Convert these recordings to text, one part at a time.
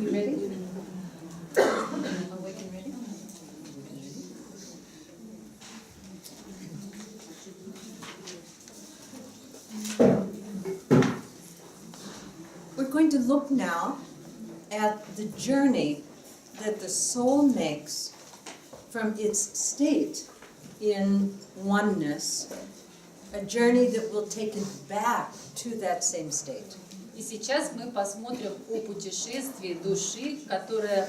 You ready? Awaken ready? We're going to look now at the journey that the soul makes from its state in oneness, a journey that will take it back to that same state. И сейчас мы посмотрим о путешествии души, которое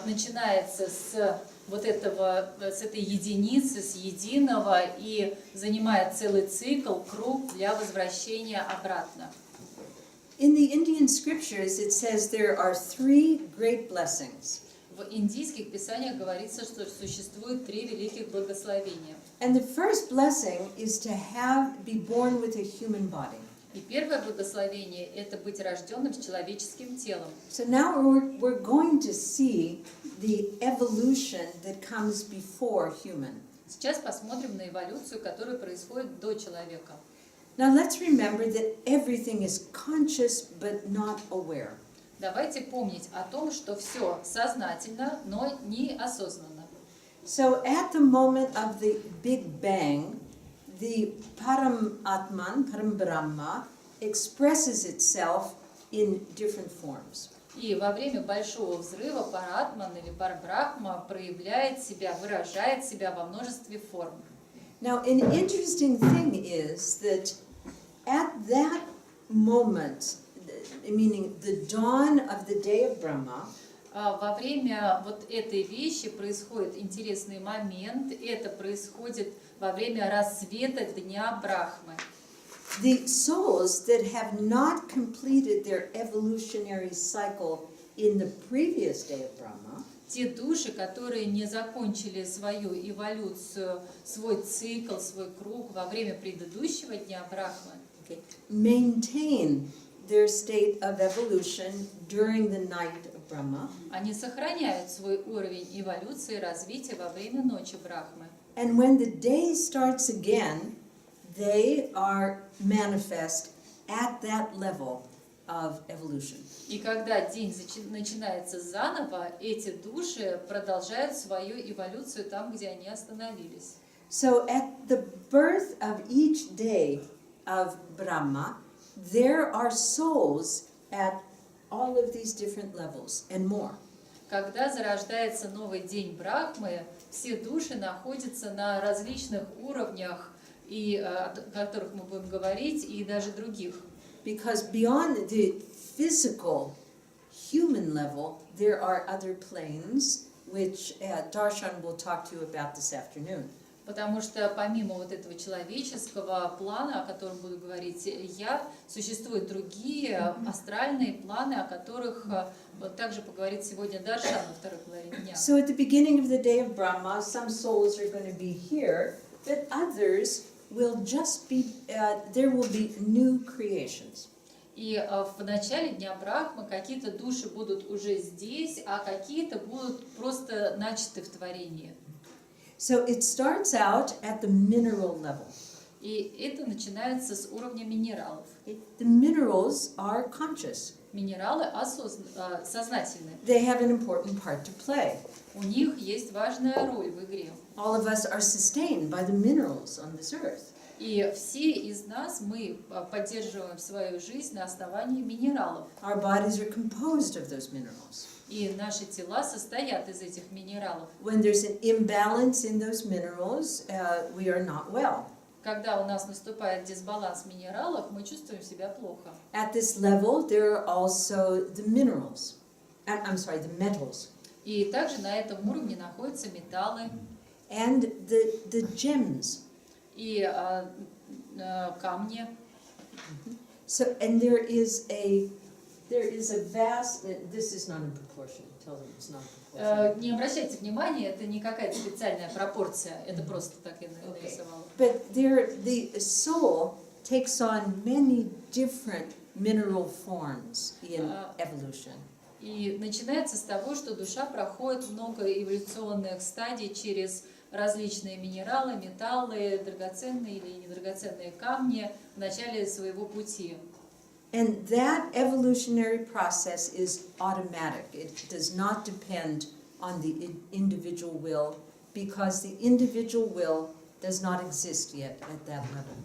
начинается с с этой единицы, с единого и занимает целый цикл, круг для возвращения обратно. In the Indian scriptures, it says there are three great blessings. В индийских писаниях говорится, что существует три великих благословения. And the first blessing is to be born with a human body. И первое благословение – это быть рожденным с человеческим телом. So now we're going to see the evolution that comes before human. Сейчас посмотрим на эволюцию, которая происходит до человека. Now let's remember that everything is conscious but not aware. Давайте помнить о том, что все сознательно, но неосознанно. So at the moment of the Big Bang, the Param Atman, Param Brahma, expresses itself in different forms. И во время Большого Взрыва Паратман или Парабрахма проявляет себя, выражает себя во множестве форм. Now an interesting thing is that at that moment, meaning the dawn of the day of Brahma, Во время вот этой вещи происходит интересный момент. Это происходит во время рассвета дня Брахмы. the souls that have not completed their evolutionary cycle in the previous day of Brahma, Те души, которые не закончили свою эволюцию, свой цикл, свой круг во время предыдущего дня Брахмы, maintain their state of evolution during the night of Brahma. они сохраняют свой уровень эволюции и развития во время ночи Брахмы. And when the day starts again, they are manifest at that level of evolution. И когда день начинается заново, эти души продолжают свою эволюцию там, где они остановились. So at the birth of each day of Brahma, there are souls at all of these different levels and more. Когда зарождается новый день Брахмы, все души находятся на различных уровнях, и, о которых мы будем говорить, и даже других. Because beyond the physical human level, there are other planes, which Darshan will talk to you about this afternoon. Потому что помимо вот этого человеческого плана, о котором буду говорить я, существуют другие астральные планы, о которых также поговорит сегодня Даршан во второй половине дня. So at the beginning of the day of Brahma, some souls are going to be here, but others will just be, there will be new creations. И в начале дня Брахмы какие-то души будут уже здесь, а какие-то будут просто начаты в творении. So it starts out at the mineral level. И это начинается с уровня минералов. The minerals are conscious. Минералы сознательны. They have an important part to play. У них есть важная роль в игре. All of us are sustained by the minerals on this earth. И все из нас, мы поддерживаем свою жизнь на основании минералов. Our bodies are composed of those minerals. И наши тела состоят из этих минералов. When there's an imbalance in those minerals, we are not well. Когда у нас наступает дисбаланс минералов, мы чувствуем себя плохо. At this level, there are also the minerals. The metals. И также на этом уровне находятся металлы And the gems. и камни. So, and there is a vast, this is not in proportion, tell them it's not in proportion. Не обращайте внимания, это не какая-то специальная пропорция, это просто так я нарисовала. But the soul takes on many different mineral forms in evolution. И начинается с того, что душа проходит много эволюционных стадий через различные минералы, металлы, драгоценные или недрагоценные камни в начале своего пути. And that evolutionary process is automatic. It does not depend on the individual will, because the individual will does not exist yet at that level.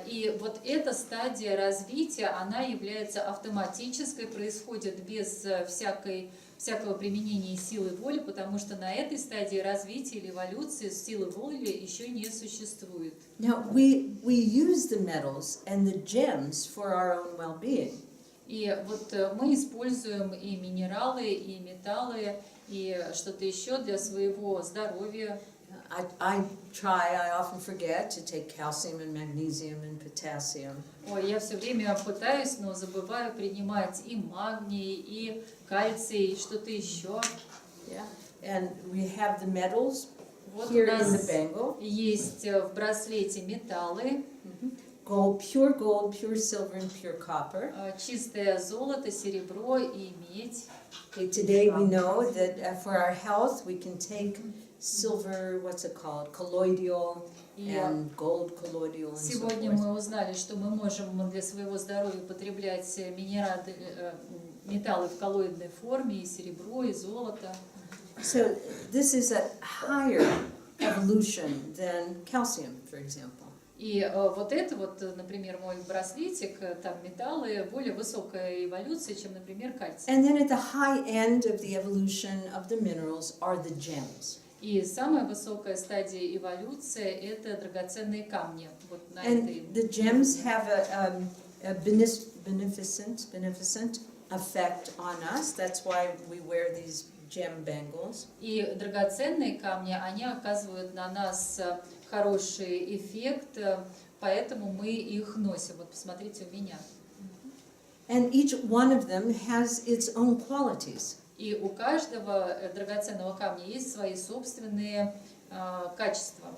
И вот эта стадия развития, она является автоматической, происходит без всякого применения силы воли, потому что на этой стадии развития или эволюции силы воли еще не существует. Now, we use the metals and the gems for our own well-being. И вот мы используем и минералы, и металлы, и что-то еще для своего здоровья. I often forget to take calcium and magnesium and potassium. Ой, я все время пытаюсь, но забываю принимать и магний, и кальций, и что-то еще. Yeah. And we have the metals Вот here у in the нас bangle. есть в браслете металлы, Gold, pure silver, and pure copper. чистое золото, серебро и медь. Okay, today we know that for our health we can take silver, what's it called, colloidal, and gold colloidal, and so Сегодня forth. мы узнали, что мы можем для своего здоровья потреблять металлы в коллоидной форме, и серебро, и золото. So this is a higher evolution than calcium, for example. И вот это вот, например, мой браслетик, там металлы, более высокая эволюция, чем, например, кальций. And then at the high end of the evolution of the minerals are the gems. И самая высокая стадия эволюции – это драгоценные камни. Вот на And этой. the gems have a beneficent effect on us. That's why we wear these gem bangles. И драгоценные камни, они оказывают на нас хороший эффект, поэтому мы их носим. Вот посмотрите у меня. And each one of them has its own qualities. И у каждого драгоценного камня есть свои собственные качества.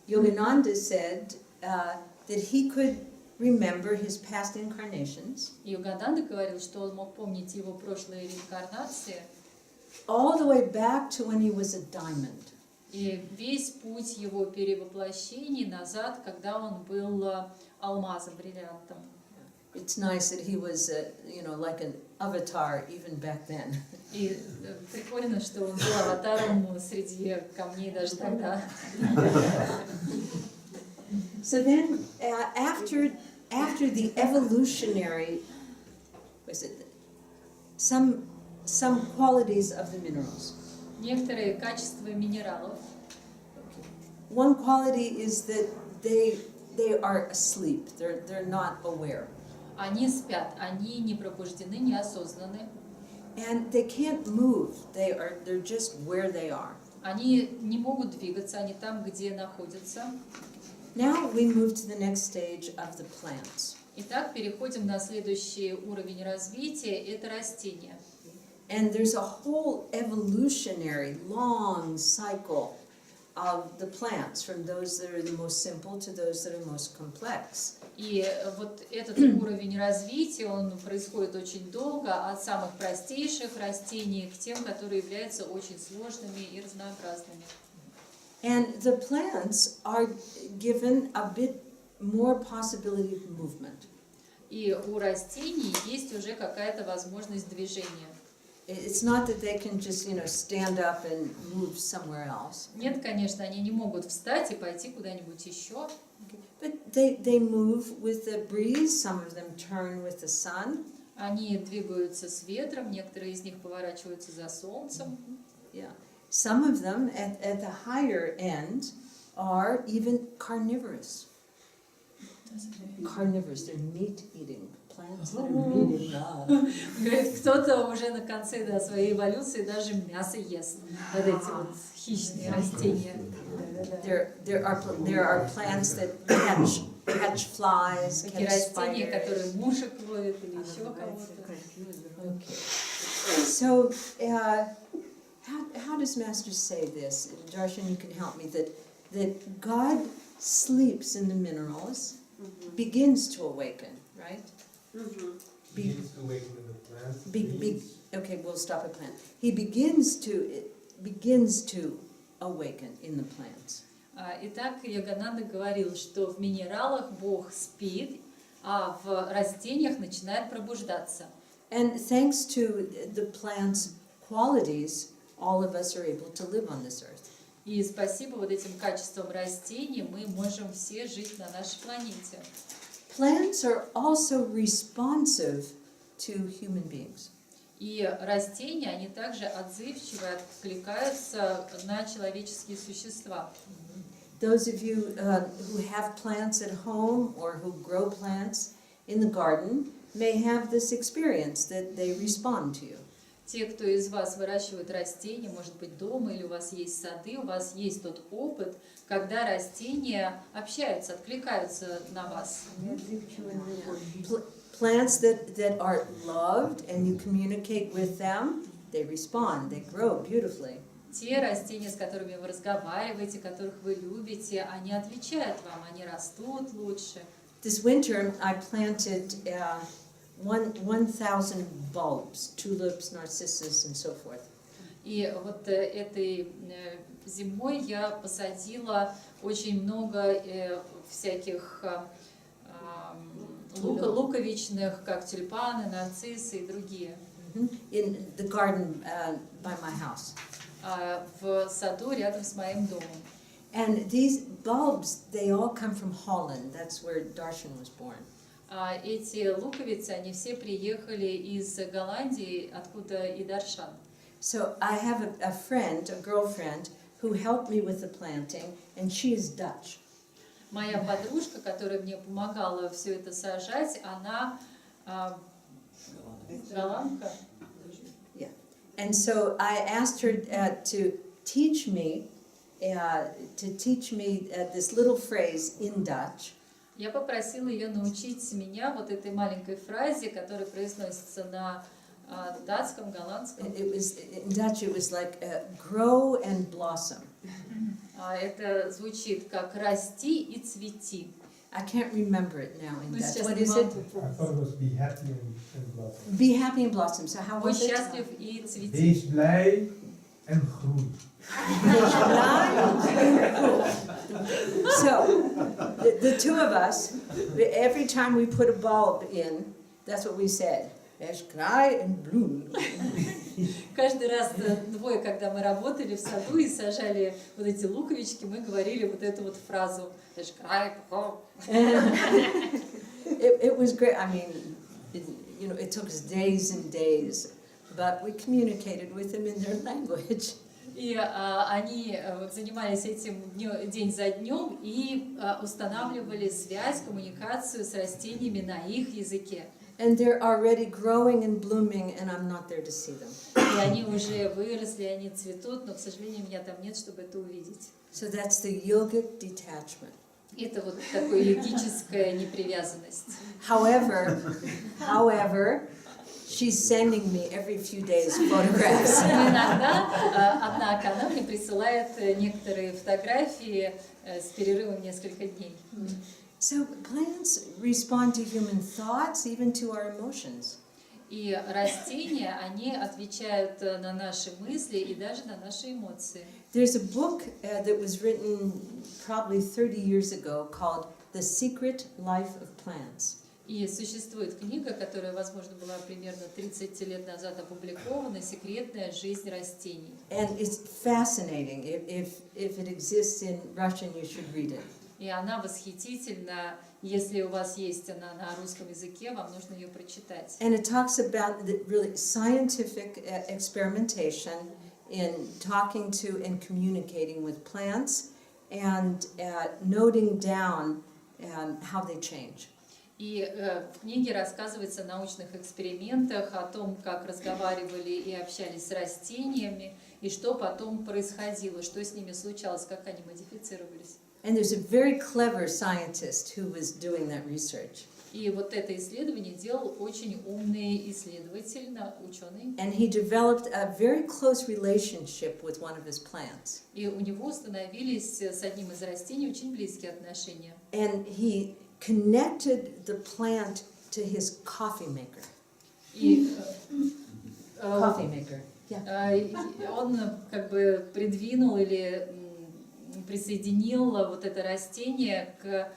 Yogananda said that he could remember his past incarnations И Йогананда говорил, что он мог помнить его прошлые реинкарнации, all the way back to when he was a diamond. и весь путь его перевоплощений назад, когда он был алмазом, бриллиантом. It's nice that he was, like an avatar even back then. И прикольно, что он был аватаром среди камней даже тогда. So then, after the evolutionary, some qualities of the minerals. Некоторые качества минералов. One quality is that they are asleep. They're not aware. Они спят, они не пробуждены, не осознаны. And they can't move. They're just where they are. Они не могут двигаться, они там, где находятся. Now we move to the next stage of the plants. Итак, переходим на следующий уровень развития, это растения. And there's a whole evolutionary long cycle of the plants, from those that are the most simple to those that are most complex. И вот этот уровень развития, он происходит очень долго, от самых простейших растений к тем, которые являются очень сложными и разнообразными. And the plants are given a bit more possibility of movement. И у растений есть уже какая-то возможность движения. It's not that they can just, stand up and move somewhere else. Нет, конечно, они не могут встать и пойти куда-нибудь еще. But they move with the breeze, some of them turn with the sun. Они двигаются с ветром, некоторые из них поворачиваются за солнцем. Yeah. Some of them at the higher end are even carnivorous. Carnivores, they're meat-eating plants that are meat-eating. Кто-то уже на конце своей эволюции даже мясо ест. Вот эти вот хищные растения. There are plants that catch flies, Такие catch растения, spiders. которые мушек ловят или еще кого-то. Okay. So, how does Master say this? Darshan, you can help me. That God sleeps in the minerals, begins to awaken, right? Begins to awaken in the plant. Okay, we'll stop at plant. He begins to awaken in the plants. Итак, Йогананда говорил, что в минералах Бог спит, а в растениях начинает пробуждаться. And thanks to the plant's qualities, all of us are able to live on this earth. И спасибо вот этим качествам растений мы можем все жить на нашей планете. Plants are also responsive to human beings. И растения, они также отзывчиво откликаются на человеческие существа. Those of you who have plants at home or who grow plants in the garden may have this experience that they respond to you. Те, кто из вас выращивает растения, может быть, дома или у вас есть сады, у вас есть тот опыт, когда растения общаются, откликаются на вас. Plants that are loved and you communicate with them, they respond, they grow beautifully. Те растения, с которыми вы разговариваете, которых вы любите, они отвечают вам, они растут лучше. This winter I planted 1,000 bulbs, tulips, narcissus, and so forth. И вот этой зимой я посадила очень много всяких луковичных, как тюльпаны, нарциссы и другие. In the garden by my house. В саду рядом с моим домом. And these bulbs, they all come from Holland. That's where Darshan was born. Эти луковицы, они все приехали из Голландии, откуда и Даршан. So I have a friend, a girlfriend, who helped me with the planting, and she is Dutch. Моя подружка, которая мне помогала все это сажать, она голландка. Yeah. And so I asked her to teach me this little phrase in Dutch. Я попросила ее научить меня вот этой маленькой фразе, которая произносится на датском, голландском. In Dutch it was like grow and blossom. Это звучит как расти и цвети. I can't remember it now in Ну, Dutch. сейчас What не is it? могу I помнить. thought it was be happy and blossom. Be happy and blossom. So how Будь was it? счастлив и цвети. Wees blij en groei. So, the two of us, every time we put a bulb in, that's what we said. There's cry and bloom. Каждый раз двое, когда мы работали в саду и сажали вот эти луковички, мы говорили вот эту вот фразу. It was great. I mean, it took us days and days, but we communicated with them in their language. И они занимались этим день за днем и устанавливали связь, коммуникацию с растениями на их языке. And they're already growing and blooming, and I'm not there to see them. И они уже выросли, они цветут, но, к сожалению, меня там нет, чтобы это увидеть. So that's the yogic detachment. Это вот такая йогическая непривязанность. However, she's sending me every few days photographs. Однако она мне присылает некоторые фотографии с перерывом несколько дней. So plants respond to human thoughts, even to our emotions. И растения, они отвечают на наши мысли и даже на наши эмоции. There's a book that was written probably 30 years ago called The Secret Life of Plants. И существует книга, которая, возможно, была примерно 30 лет назад опубликована, «Секретная жизнь растений». And it's fascinating. If it exists in Russian, you should read it. И она восхитительна. Если у вас есть она на русском языке, вам нужно ее прочитать. And it talks about the really scientific experimentation in talking to and communicating with plants and noting down how they change. И в книге рассказывается о научных экспериментах, о том, как разговаривали и общались с растениями, и что потом происходило, что с ними случалось, как они модифицировались. And there's a very clever scientist who was doing that research. И вот это исследование делал очень умный исследователь, ученый. And he developed a very close relationship with one of his plants. И у него установились с одним из растений очень близкие отношения. And he connected the plant to his coffee maker. И Coffee maker. Yeah. он как бы придвинул или присоединил вот это растение к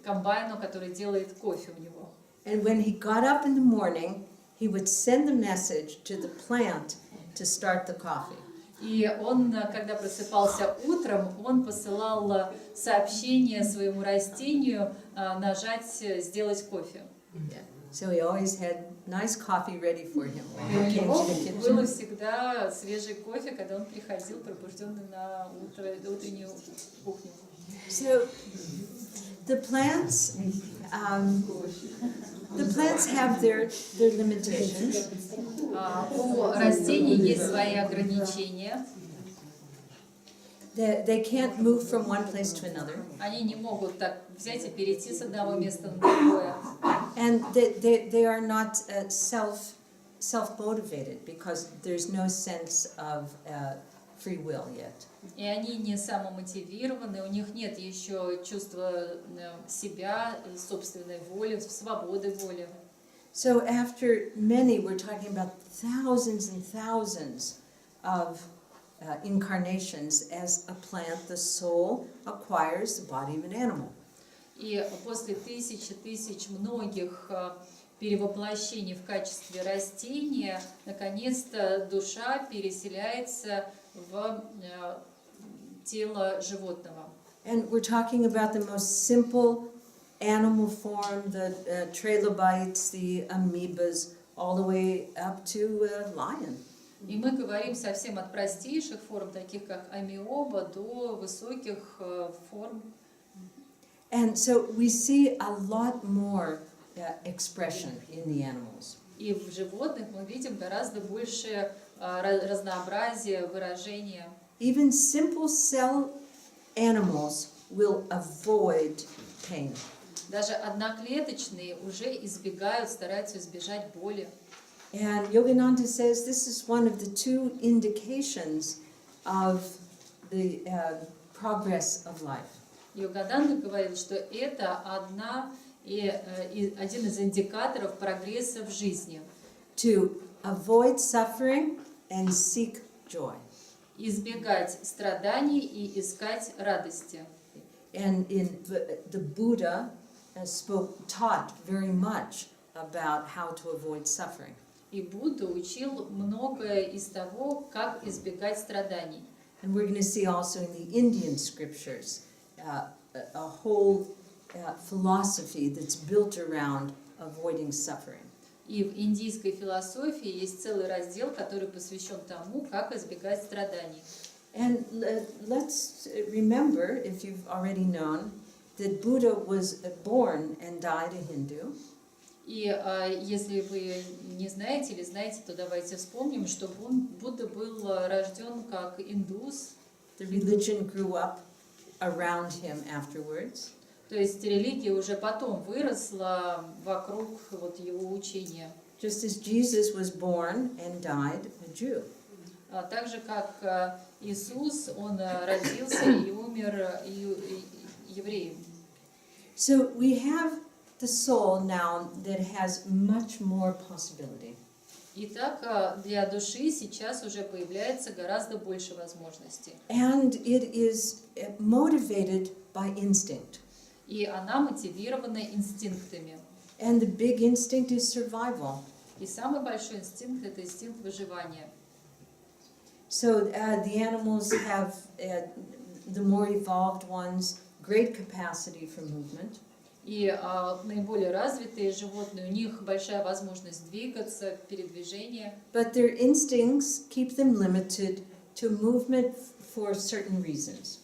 комбайну, который делает кофе у него. And when he got up in the morning, he would send the message to the plant to start the coffee. И он, когда просыпался утром, он посылал сообщение своему растению нажать «сделать кофе». Yeah. So he always had nice coffee ready for him when И у he came него to the было kitchen. всегда свежий кофе, когда он приходил пробужденный на утреннюю кухню. So the plants have their limitations. У растений есть свои ограничения. They can't move from one place to another. Они не могут так взять и перейти с одного места на другое. And they are not self-motivated because there's no sense of free will yet. И они не самомотивированы, у них нет еще чувства себя, собственной воли, свободы воли. So after many, we're talking about thousands and thousands of incarnations as a plant, the soul acquires the body of an animal. И после тысяч многих перевоплощений в качестве растения, наконец-то душа переселяется в тело животного. And we're talking about the most simple animal form, the trilobites, the amoebas, all the way up to a lion. И мы говорим совсем от простейших форм, таких как амеоба, до высоких форм. And so we see a lot more expression in the animals. И в животных мы видим гораздо больше разнообразия выражения. Even simple cell animals will avoid pain. Даже одноклеточные уже избегают, стараются избежать боли. And Yogananda says this is one of the two indications of the progress of life. Йогананда говорил, что это один из индикаторов прогресса в жизни. To avoid suffering and seek joy. Избегать страданий и искать радости. And the Buddha taught very much about how to avoid suffering. И Будда учил многое из того, как избегать страданий. And we're going to see also in the Indian scriptures a whole philosophy that's built around avoiding suffering. И в индийской философии есть целый раздел, который посвящен тому, как избегать страданий. And let's remember, if you've already known, that Buddha was born and died a Hindu. И если вы не знаете или знаете, то давайте вспомним, что Будда был рожден как индус. The religion grew up around him afterwards. То есть религия уже потом выросла вокруг вот его учения. Just as Jesus was born and died a Jew. Так же, как Иисус, он родился и умер евреем. So we have the soul now that has much more possibility. Итак, для души сейчас уже появляется гораздо больше возможностей. And it is motivated by instinct. И она мотивирована инстинктами. And the big instinct is survival. И самый большой инстинкт – это инстинкт выживания. So the animals have, the more evolved ones, great capacity for movement. И наиболее развитые животные, у них большая возможность двигаться, передвижение. But their instincts keep them limited to movement for certain reasons.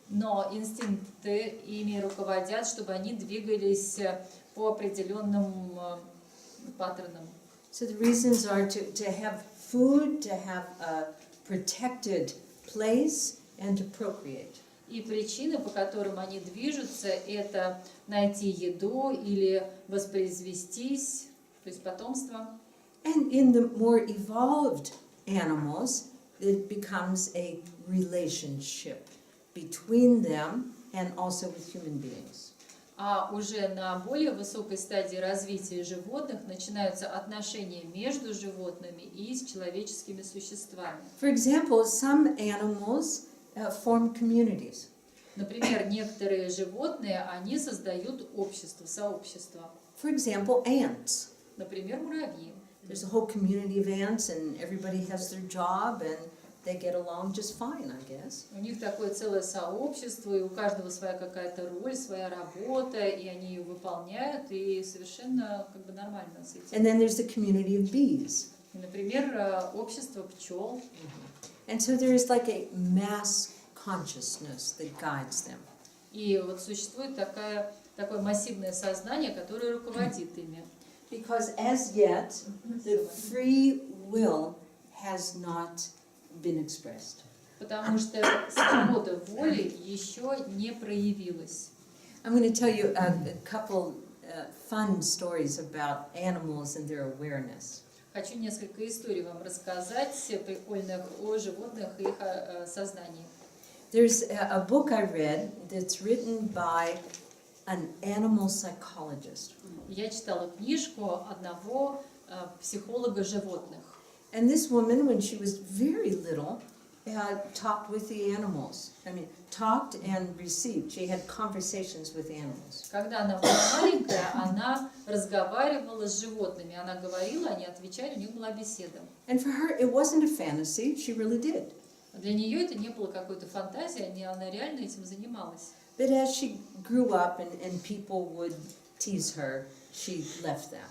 Но инстинкты ими руководят, чтобы они двигались по определенным паттернам. So the reasons are to have food, to have a protected place, and to procreate. И причины, по которым они движутся, это найти еду или воспроизвестись, то есть потомство. And in the more evolved animals, it becomes a relationship between them and also with human beings. А уже на более высокой стадии развития животных начинаются отношения между животными и с человеческими существами. For example, some animals form communities. Например, некоторые животные, они создают общество, сообщество. For example, ants. Например, муравьи. There's a whole community of ants, and everybody has their job, and they get along just fine, I guess. У них такое целое сообщество, и у каждого своя какая-то роль, своя работа, и они ее выполняют, и совершенно как бы нормально с этим. And then there's the community of bees. Например, общество пчел. And so there is like a mass consciousness that guides them. И вот существует такое массивное сознание, которое руководит ими. Because as yet, the free will has not been expressed. Потому что свобода воли еще не проявилась. I'm going to tell you a couple fun stories about animals and their awareness. Хочу несколько историй вам рассказать, прикольных о животных и их сознании. There's a book I read that's written by an animal psychologist. Я читала книжку одного психолога животных. And this woman, when she was very little, talked with the animals. I mean, talked and received. She had conversations with animals. Когда она была маленькая, она разговаривала с животными. Она говорила, они отвечали, у них была беседа. And for her, it wasn't a fantasy. She really did. Для нее это не было какой-то фантазией, она реально этим занималась. But as she grew up and people would tease her, she left that.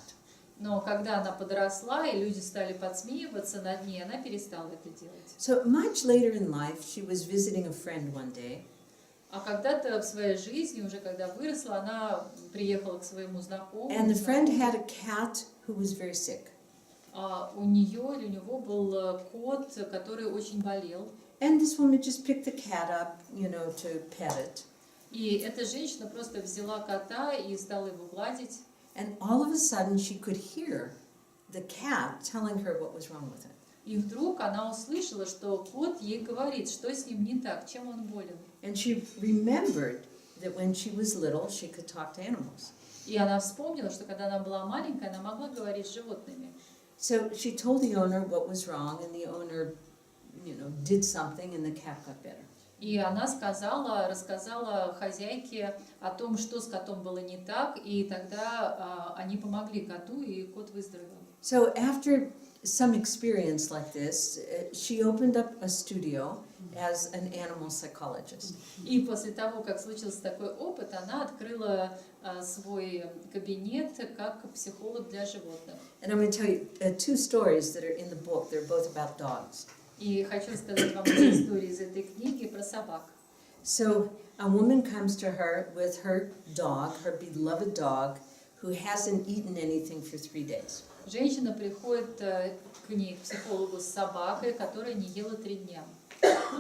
Но когда она подросла, и люди стали подсмеиваться над ней, она перестала это делать. So much later in life, she was visiting a friend one day. А когда-то в своей жизни, уже когда выросла, она приехала к своему знакомому. And the friend had a cat who was very sick. У нее или у него был кот, который очень болел. And this woman just picked the cat up, to pet it. И эта женщина просто взяла кота и стала его гладить. And all of a sudden, she could hear the cat telling her what was wrong with it. И вдруг она услышала, что кот ей говорит, что с ним не так, чем он болен. And she remembered that when she was little, she could talk to animals. И она вспомнила, что когда она была маленькая, она могла говорить с животными. So she told the owner what was wrong, and the owner, did something, and the cat got better. И она рассказала хозяйке о том, что с котом было не так, и тогда они помогли коту, и кот выздоровел. So after some experience like this, she opened up a studio as an animal psychologist. И после того, как случился такой опыт, она открыла свой кабинет как психолог для животных. And I'm going to tell you two stories that are in the book. They're both about dogs. И хочу рассказать вам две истории из этой книги про собак. So a woman comes to her with her dog, her beloved dog, who hasn't eaten anything for 3 days. Женщина приходит к ней, к психологу с собакой, которая не ела 3 дня.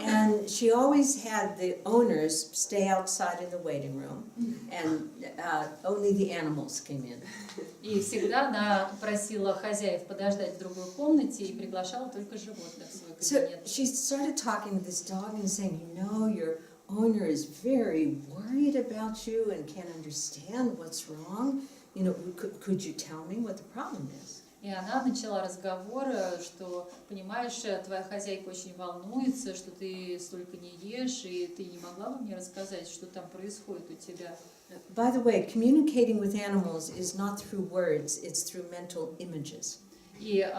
And she always had the owners stay outside in the waiting room, and only the animals came in. И всегда она просила хозяев подождать в другой комнате и приглашала только животных в свой So кабинет. she started talking to this dog and saying, your owner is very worried about you and can't understand what's wrong. Could you tell me what the problem is? И она начала разговор, что, понимаешь, твоя хозяйка очень волнуется, что ты столько не ешь, и ты не могла бы мне рассказать, что там происходит у тебя? By the way, communicating with animals is not through words, it's through mental images. И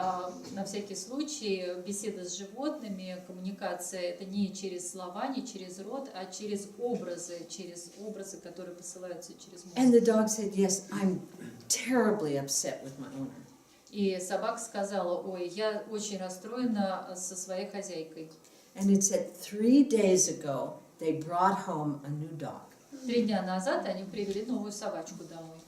на всякий случай беседа с животными, коммуникация — это не через слова, не через рот, а через образы, которые посылаются через мозг. And the dog said, yes, I'm terribly upset with my owner. И собака сказала: ой, я очень расстроена со своей хозяйкой. And it said 3 days ago, they brought home a new dog. 3 дня назад они привели новую собачку домой.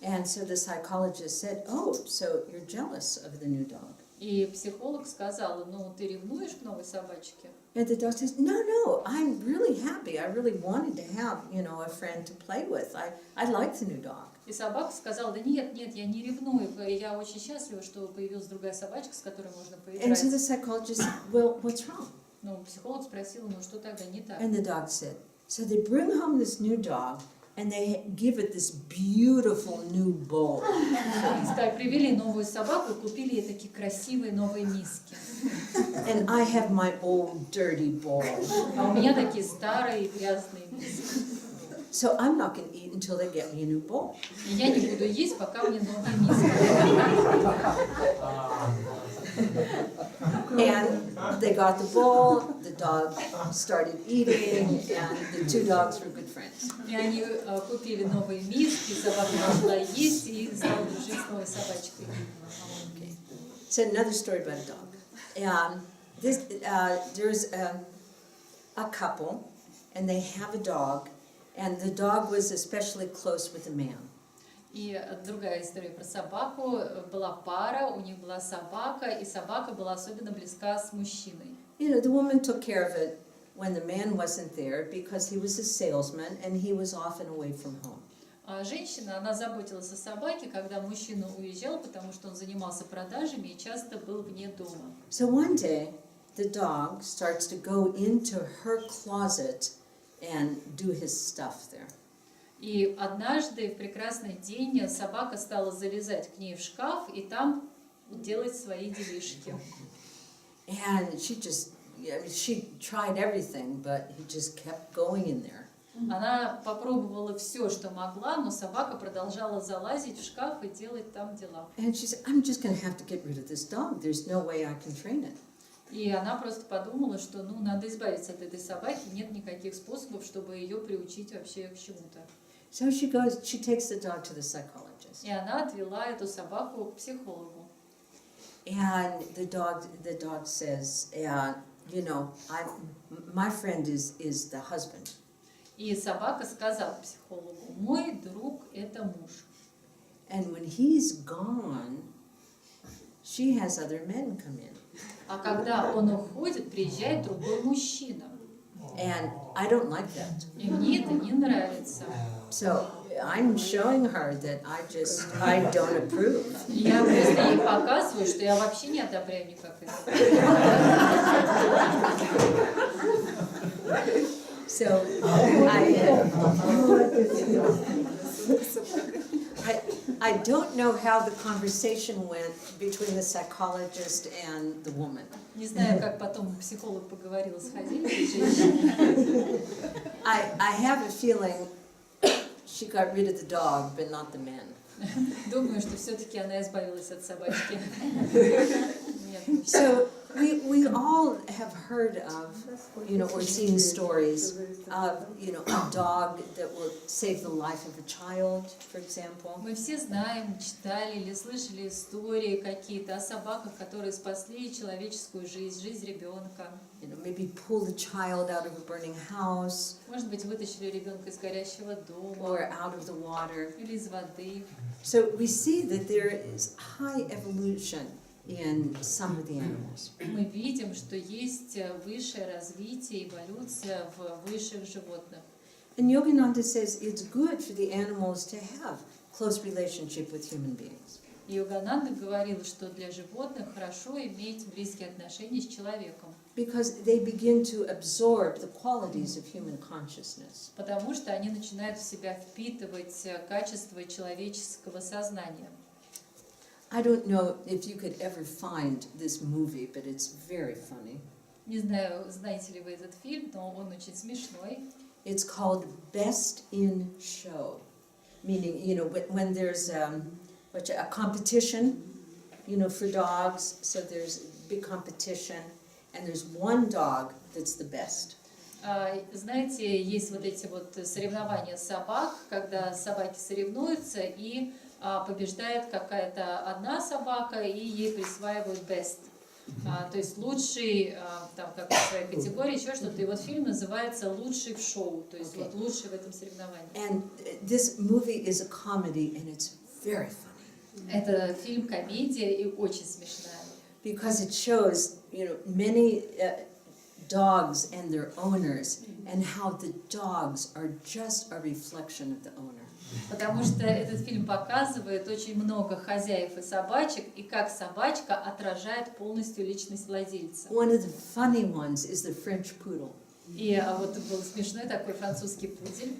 And so the psychologist said, oh, so you're jealous of the new dog. И психолог сказала: ну, ты ревнуешь к новой собачке? And the dog says, no, I'm really happy. I really wanted to have, a friend to play with. I like the new dog. И собака сказала: да нет, я не ревную, я очень счастлива, что появилась другая собачка, с которой можно And so the поиграть. psychologist said, well, what's wrong? Ну, психолог спросил: ну, что тогда не так? And the dog said, so they bring home this new dog, and they give it this beautiful new bowl. Привели новую собаку и купили ей такие красивые новые миски. And I have my old dirty bowl. А у меня такие старые грязные миски. So I'm not going to eat until they get me a new bowl. И я не буду есть, пока мне новая миска. And they got the bowl, the dog started eating, and the two dogs were good friends. И они купили новые миски, собака начала есть и стала дружить с новой собачкой. Okay. So another story about a dog. There's a couple, and they have a dog, and the dog was especially close with a man. И другая история про собаку. Была пара, у них была собака, и собака была особенно близка с мужчиной. You know, the woman took care of it when the man wasn't there because he was a salesman and he was often away from home. А женщина, она заботилась о собаке, когда мужчина уезжал, потому что он занимался продажами и часто был вне дома. So one day, the dog starts to go into her closet and do his stuff there. И однажды, в прекрасный день, собака стала залезать к ней в шкаф и там делать свои делишки. And she tried everything, but he just kept going in there. Она попробовала все, что могла, но собака продолжала залазить в шкаф и делать там дела. And she said, I'm just going to have to get rid of this dog. There's no way I can train it. И она просто подумала, что надо избавиться от этой собаки, нет никаких способов, чтобы ее приучить вообще к чему-то. So she takes the dog to the psychologist. И она отвела эту собаку к психологу. And the dog says, my friend is the husband. И собака сказала психологу: мой друг – это муж. And when he's gone, she has other men come in. А когда он уходит, приезжает другой мужчина. And I don't like that. И мне это не нравится. So I'm showing her that I don't approve. Я просто ей показываю, что я вообще не одобряю никак это. So I don't know how the conversation went between the psychologist and the woman. Не знаю, как потом психолог поговорил с хозяйкой женщиной. I have a feeling she got rid of the dog, but not the man. Думаю, что все-таки она избавилась от собачки. Нет. So we all have heard of, or seen stories of, a dog that will save the life of a child, for example. Мы все знаем, читали или слышали истории какие-то о собаках, которые спасли человеческую жизнь, жизнь ребенка. Maybe pull the child out of a burning house. Может быть, вытащили ребенка из горящего дома. Or out of the water. Или из воды. So we see that there is high evolution in some of the animals. Мы видим, что есть высшее развитие, эволюция в высших животных. And Yogananda says it's good for the animals to have close relationship with human beings. И Йогананда говорил, что для животных хорошо иметь близкие отношения с человеком. Because they begin to absorb the qualities of human consciousness. Потому что они начинают в себя впитывать качества человеческого сознания. I don't know if you could ever find this movie, but it's very funny. Не знаю, знаете ли вы этот фильм, но он очень смешной. It's called Best in Show, meaning, when there's a competition, for dogs, so there's big competition, and there's one dog that's the best. Знаете, есть вот эти вот соревнования собак, когда собаки соревнуются, и побеждает какая-то одна собака, и ей присваивают best. То есть лучший, там как в своей категории, еще что-то. И вот фильм называется «Лучший в шоу», то есть вот лучший в этом соревновании. And this movie is a comedy, and it's very funny. Это фильм-комедия и очень смешная. Because it shows, many dogs and their owners, and how the dogs are just a reflection of the owner. Потому что этот фильм показывает очень много хозяев и собачек, и как собачка отражает полностью личность владельца. One of the funny ones is the French poodle. И вот был смешной такой французский пудель.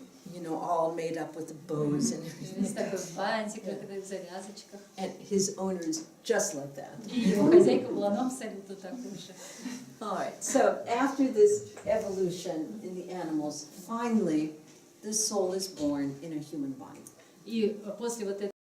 all made up with the bows and Весь everything. такой в бантиках, в завязочках. And his owner is just like that. И его хозяйка была, ну, абсолютно такой же. All right, so after this evolution in the animals, finally, the soul is born in a human body. И после вот